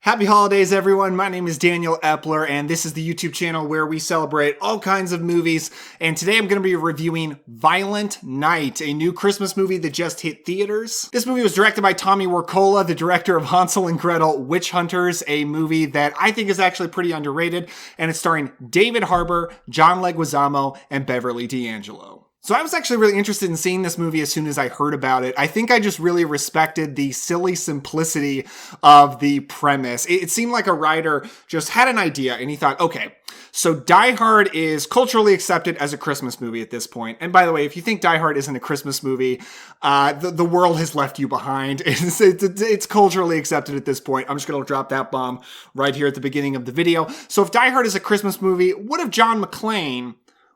Happy holidays, everyone. My name is Daniel Epler, and this is the YouTube channel where we celebrate all kinds of movies. And today I'm going to be reviewing Violent Night, a new Christmas movie that just hit theaters. This movie was directed by Tommy Wirkola, the director of Hansel and Gretel Witch Hunters, a movie that I think is actually pretty underrated. And it's starring David Harbour, John Leguizamo, and Beverly D'Angelo. So I was actually really interested in seeing this movie as soon as I heard about it. I think I just really respected the silly simplicity of the premise. It seemed like a writer just had an idea and he thought, okay, so Die Hard is culturally accepted as a Christmas movie at this point. And by the way, if you think Die Hard isn't a Christmas movie, the world has left you behind. It's culturally accepted at this point. I'm just going to drop that bomb right here at the beginning of the video. So if Die Hard is a Christmas movie, what if John McClane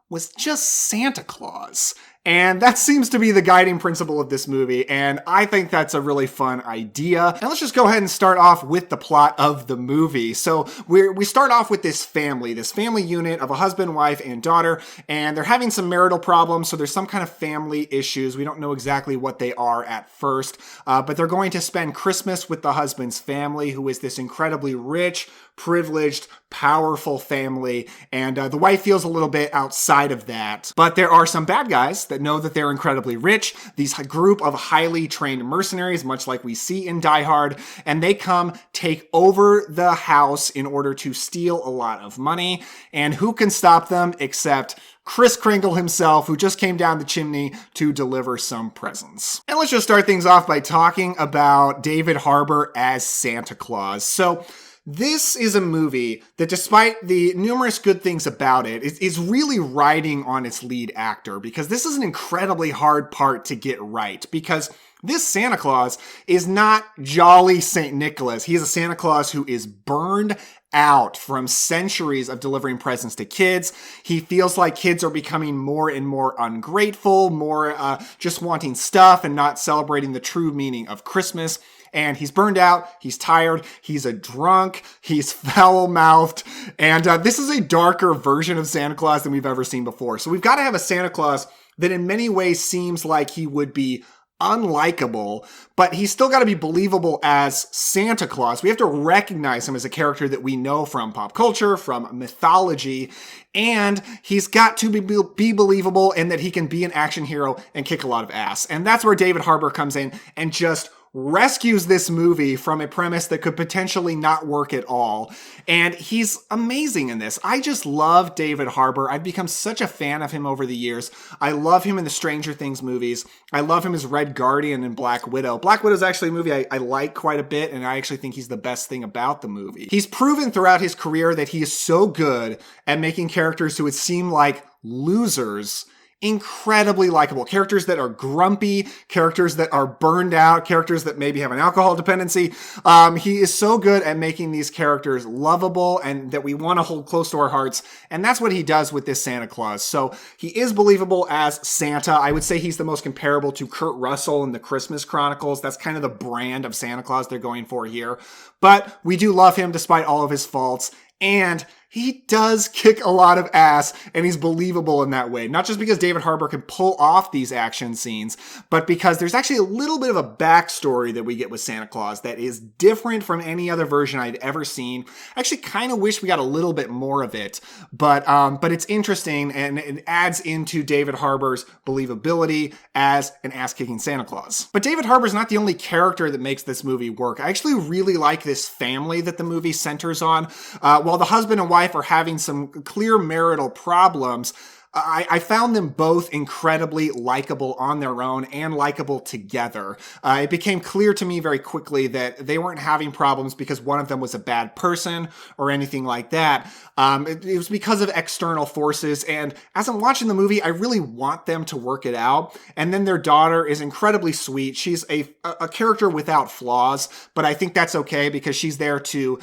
was just Santa Claus? And that seems to be the guiding principle of this movie, and I think that's a really fun idea. And let's just go ahead and start off with the plot of the movie. So we start off with this family unit of a husband, wife, and daughter, and they're having some marital problems, so there's some kind of family issues. We don't know exactly what they are at first, but they're going to spend Christmas with the husband's family, who is this incredibly rich, privileged, powerful family, and the wife feels a little bit outside of that. But there are some bad guys that know that they're incredibly rich, these group of highly trained mercenaries, much like we see in Die Hard, and they come take over the house in order to steal a lot of money. And who can stop them except Kris Kringle himself, who just came down the chimney to deliver some presents. And let's just start things off by talking about David Harbour as Santa Claus. So this is a movie that, despite the numerous good things about it, is really riding on its lead actor, because this is an incredibly hard part to get right, because this Santa Claus is not jolly St. Nicholas. He is a Santa Claus who is burned out from centuries of delivering presents to kids. He feels like kids are becoming more and more ungrateful, more just wanting stuff and not celebrating the true meaning of Christmas. And he's burned out, he's tired, he's a drunk, he's foul-mouthed, and this is a darker version of Santa Claus than we've ever seen before. So we've got to have a Santa Claus that in many ways seems like he would be unlikable, but he's still got to be believable as Santa Claus. We have to recognize him as a character that we know from pop culture, from mythology, and he's got to be believable in that he can be an action hero and kick a lot of ass. And that's where David Harbour comes in and just rescues this movie from a premise that could potentially not work at all. And he's amazing in this. I just love David Harbour. I've become such a fan of him over the years. I love him in the Stranger Things movies. I love him as Red Guardian in Black Widow. Black Widow is actually a movie I like quite a bit, and I actually think he's the best thing about the movie. He's proven throughout his career that he is so good at making characters who would seem like losers incredibly likable. Characters that are grumpy, characters that are burned out, characters that maybe have an alcohol dependency. He is so good at making these characters lovable and that we want to hold close to our hearts. And that's what he does with this Santa Claus. So he is believable as Santa. I would say he's the most comparable to Kurt Russell in the Christmas Chronicles. That's kind of the brand of Santa Claus they're going for here. But we do love him despite all of his faults. And he does kick a lot of ass, and he's believable in that way. Not just because David Harbour can pull off these action scenes, but because there's actually a little bit of a backstory that we get with Santa Claus that is different from any other version I'd ever seen. I actually kind of wish we got a little bit more of it, but it's interesting, and it adds into David Harbour's believability as an ass-kicking Santa Claus. But David Harbour's not the only character that makes this movie work. I actually really like this family that the movie centers on. While the husband and wife are having some clear marital problems, I found them both incredibly likable on their own and likable together. It became clear to me very quickly that they weren't having problems because one of them was a bad person or anything like that. It was because of external forces. And as I'm watching the movie, I really want them to work it out. And then their daughter is incredibly sweet. She's a character without flaws, but I think that's okay because she's there to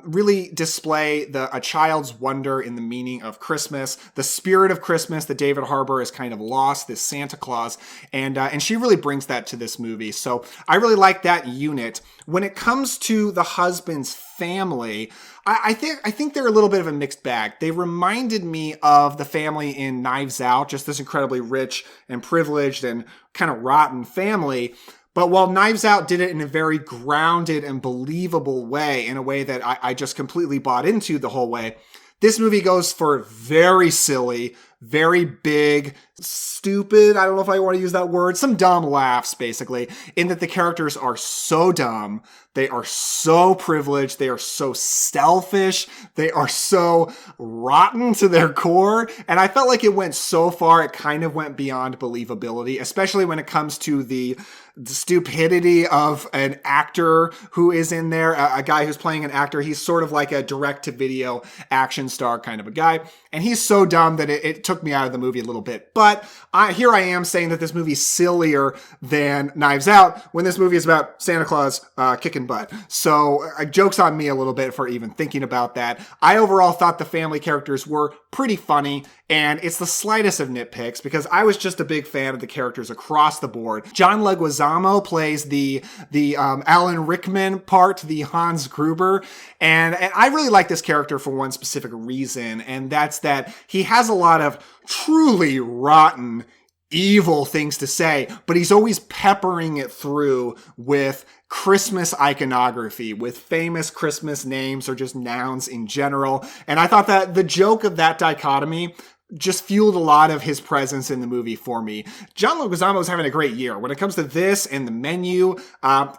really display a child's wonder in the meaning of Christmas, the spirit of Christmas that David Harbour has kind of lost, this Santa Claus, and she really brings that to this movie. So I really like that unit. When it comes to the husband's family, I think they're a little bit of a mixed bag. They reminded me of the family in Knives Out, just this incredibly rich and privileged and kind of rotten family. But while Knives Out did it in a very grounded and believable way, in a way that I just completely bought into the whole way, this movie goes for very silly, very big, stupid, I don't know if I want to use that word, some dumb laughs, basically, in that the characters are so dumb, they are so privileged, they are so selfish, they are so rotten to their core, and I felt like it went so far, it kind of went beyond believability, especially when it comes to the stupidity of an actor who is in there, a guy who's playing an actor. He's sort of like a direct-to-video action star kind of a guy, and he's so dumb that it took me out of the movie a little bit. But here I am saying that this movie's sillier than Knives Out when this movie is about Santa Claus kicking butt. So joke's on me a little bit for even thinking about that. I overall thought the family characters were pretty funny, and it's the slightest of nitpicks because I was just a big fan of the characters across the board. John Leguizamo plays the Alan Rickman part, the Hans Gruber, and I really like this character for one specific reason, and that's that he has a lot of truly rotten, evil things to say, but he's always peppering it through with Christmas iconography, with famous Christmas names or just nouns in general. And I thought that the joke of that dichotomy just fueled a lot of his presence in the movie for me. John Leguizamo is having a great year. When it comes to this and The Menu,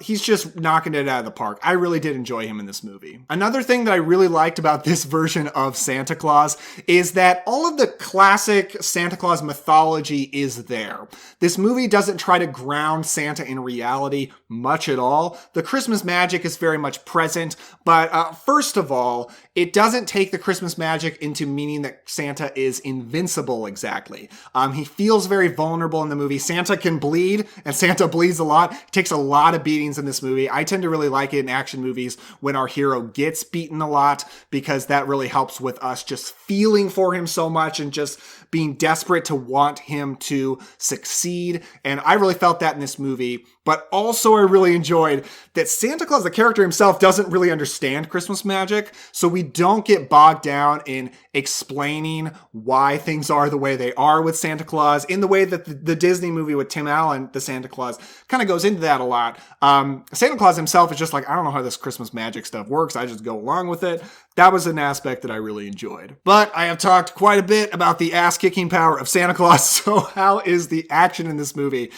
he's just knocking it out of the park. I really did enjoy him in this movie. Another thing that I really liked about this version of Santa Claus is that all of the classic Santa Claus mythology is there. This movie doesn't try to ground Santa in reality much at all. The Christmas magic is very much present, but first of all, it doesn't take the Christmas magic into meaning that Santa is invincible exactly. He feels very vulnerable in the movie. Santa can bleed, and Santa bleeds a lot. He takes a lot of beatings in this movie. I tend to really like it in action movies when our hero gets beaten a lot because that really helps with us just feeling for him so much and just being desperate to want him to succeed. And I really felt that in this movie. But also I really enjoyed that Santa Claus, the character himself, doesn't really understand Christmas magic. So we don't get bogged down in explaining why things are the way they are with Santa Claus in the way that the Disney movie with Tim Allen, the Santa Claus, kind of goes into that a lot. Santa Claus himself is just like, I don't know how this Christmas magic stuff works. I just go along with it. That was an aspect that I really enjoyed. But I have talked quite a bit about the ass-kicking power of Santa Claus. So how is the action in this movie?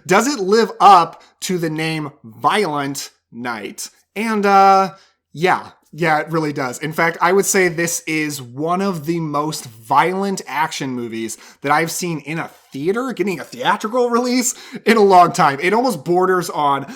Does it live up to the name Violent Night? And yeah, it really does. In fact, I would say this is one of the most violent action movies that I've seen in a theater, getting a theatrical release in a long time. It almost borders on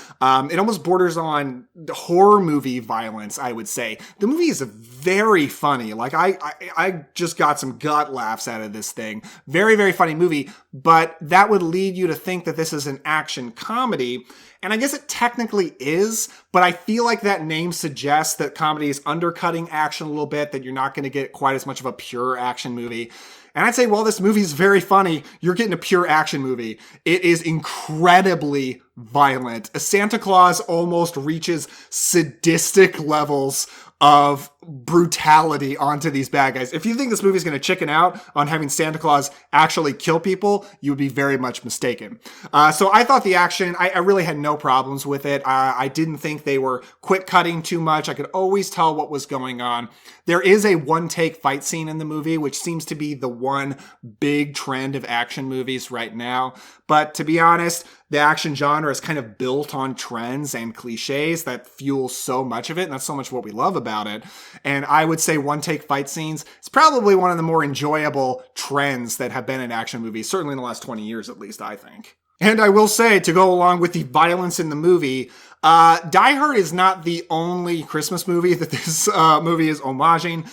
horror movie violence, I would say. The movie is very funny. Like I just got some gut laughs out of this thing. Very, very funny movie, but that would lead you to think that this is an action comedy. And I guess it technically is, but I feel like that name suggests that comedy is undercutting action a little bit, that you're not going to get quite as much of a pure action movie. And I'd say, well, this movie is very funny. You're getting a pure action movie. It is incredibly violent. Santa Claus almost reaches sadistic levels of brutality onto these bad guys. If you think this movie is going to chicken out on having Santa Claus actually kill people, you would be very much mistaken. So I thought the action, I really had no problems with it. I didn't think they were quick cutting too much. I could always tell what was going on. There is a one-take fight scene in the movie, which seems to be the one big trend of action movies right now. But to be honest, the action genre is kind of built on trends and cliches that fuel so much of it, and that's so much what we love about it. And I would say one-take fight scenes is probably one of the more enjoyable trends that have been in action movies, certainly in the last 20 years at least, I think. And I will say, to go along with the violence in the movie, Die Hard is not the only Christmas movie that this movie is homaging.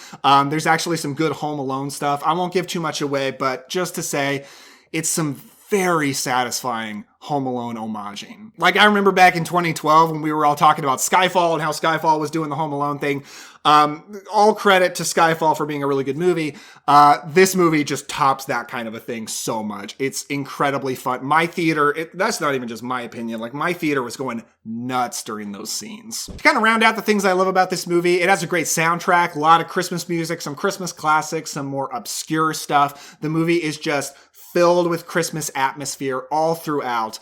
There's actually some good Home Alone stuff. I won't give too much away, but just to say, it's some very satisfying Home Alone homaging. Like, I remember back in 2012 when we were all talking about Skyfall and how Skyfall was doing the Home Alone thing. All credit to Skyfall for being a really good movie. This movie just tops that kind of a thing so much. It's incredibly fun. My theater, that's not even just my opinion, like my theater was going nuts during those scenes. To kind of round out the things I love about this movie, it has a great soundtrack, a lot of Christmas music, some Christmas classics, some more obscure stuff. The movie is just filled with Christmas atmosphere all throughout.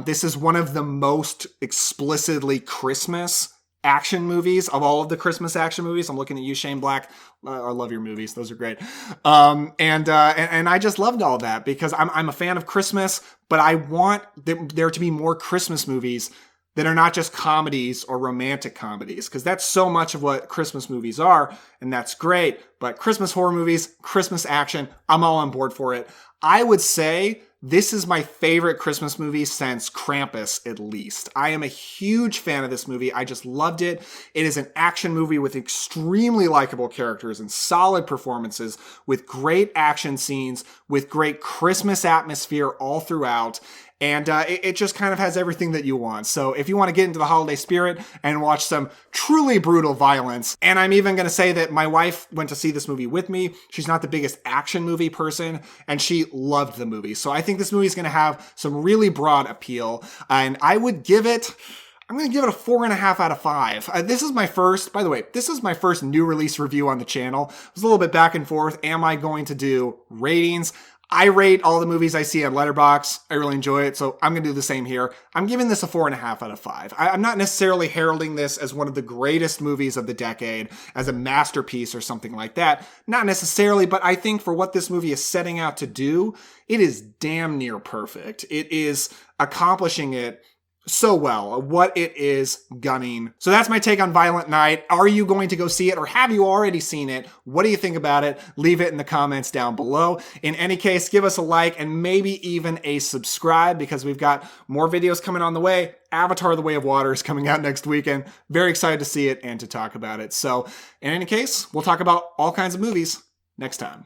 This is one of the most explicitly Christmas action movies of all of the Christmas action movies. I'm looking at you, Shane Black. I love your movies. Those are great. And I just loved all that because I'm a fan of Christmas, but I want there to be more Christmas movies that are not just comedies or romantic comedies, because that's so much of what Christmas movies are, and that's great. But Christmas horror movies, Christmas action, I'm all on board for it. I would say this is my favorite Christmas movie since Krampus, at least. I am a huge fan of this movie. I just loved it. It is an action movie with extremely likable characters and solid performances, with great action scenes, with great Christmas atmosphere all throughout. And it just kind of has everything that you want. So if you want to get into the holiday spirit and watch some truly brutal violence, and I'm even going to say that my wife went to see this movie with me. She's not the biggest action movie person, and she loved the movie. So I think this movie is going to have some really broad appeal. And I'm going to give it a 4.5 out of 5. This is my first new release review on the channel. It was a little bit back and forth. Am I going to do ratings? I rate all the movies I see on Letterboxd. I really enjoy it, so I'm going to do the same here. I'm giving this a 4.5 out of 5. I'm not necessarily heralding this as one of the greatest movies of the decade, as a masterpiece or something like that. Not necessarily, but I think for what this movie is setting out to do, it is damn near perfect. It is accomplishing it so well, what it is gunning. So that's my take on Violent Night. Are you going to go see it, or have you already seen it? What do you think about it? Leave it in the comments down below. In any case, give us a like and maybe even a subscribe, because we've got more videos coming on the way. Avatar: The Way of Water is coming out next weekend. Very excited to see it and to talk about it. So in any case, we'll talk about all kinds of movies next time.